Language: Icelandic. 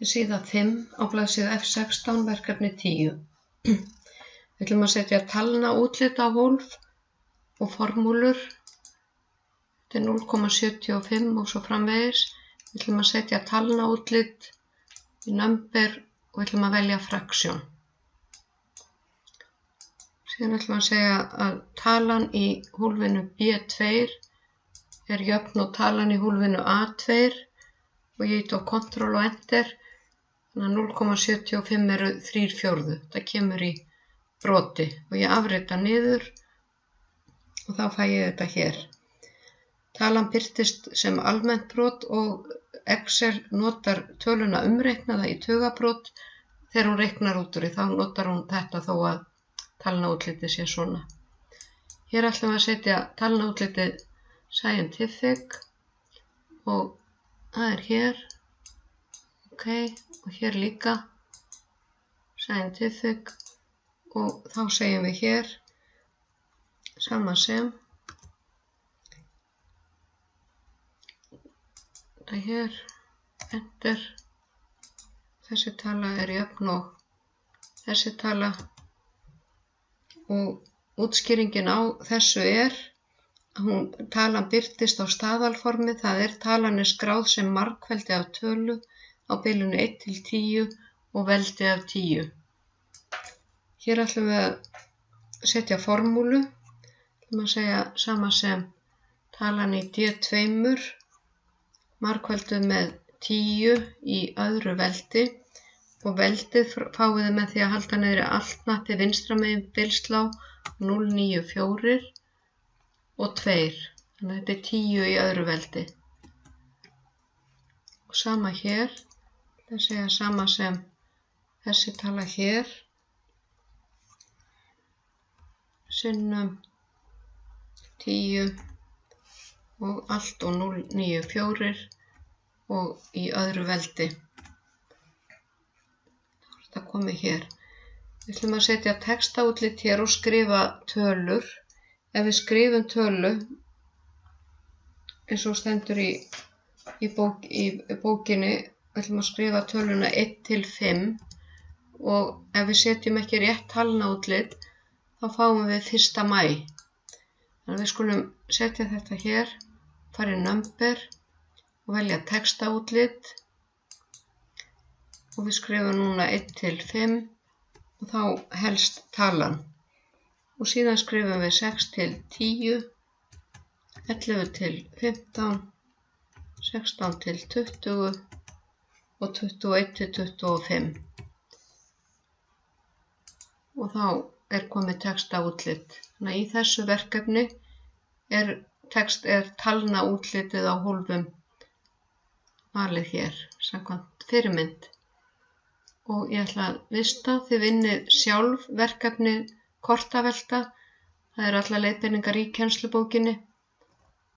Síða 5 á blaðsíðu F16, verkefni 10. Við ætlum að setja talnaútlit á hólf og formúlur. Þetta er 0,75 og svo framvegis. Við ætlum að setja talnaútlit í number og við ætlum að velja fraksjón. Síðan ætlum að segja að talan í hólfinu B2 er jöfn og talan í hólfinu A2 og ég ít á Ctrl og Enter. Þannig að 0,75 eru 3/4. Það kemur í broti og ég afrita niður og þá fæ ég þetta hér. Talan birtist sem almennt brot og Excel notar töluna umreiknaða í tugabrot. Þegar hún reiknar út úr því þá notar hún þetta þó að talnaútlitið sé svona. Hér ætlum við að setja talnaútlitið Scientific og það er hér. Ok, og hér líka Scientific og þá segjum við hér sama sem þetta hér, Enter. Þessi tala er jöfn og þessi tala og útskýringin á þessu er að talan birtist á staðalformi, það er talan er skráð sem margfeldi af tölu á bilinu 1 til 10 og veldi af 10. Hér ætlum við að setja formúlu. Ætlum að segja sama sem talan í D2 margfelduð með 10 í öðru veldi og veldið fáum við með því að halda niðri altnappi vinstra megin bilslá 0,94 og 2. Þannig að þetta er 10 í öðru veldi. Og sama hér. Það segja sama sem þessi tala hér sinnum 10 og allt og 0,94 og í öðru veldi. Þá er þetta komið hér. Við ætlum að setja textaútlit hér og skrifa tölur. Ef við skrifum tölu eins og stendur í bókinni, við ætlum að skrifa töluna 1 til 5 og ef við setjum ekki rétt talnaútlit þá fáum við 1. maí. Þannig að við skulum setja þetta hér, fara í number og velja textaútlit og við skrifum núna 1 til 5 og þá helst talan. Og síðan skrifum við 6 til 10, 11 til 15, 16 til 20 og 21 til 25. Og þá er komið textaútlit. Þannig að í þessu verkefni er talnaútlitið á hólfum valið hér, samkvæmt fyrirmynd. Og ég ætla að vista, þið vinnið sjálf verkefni kortavelta. Það eru allar leiðbeiningar í kennslubókinni.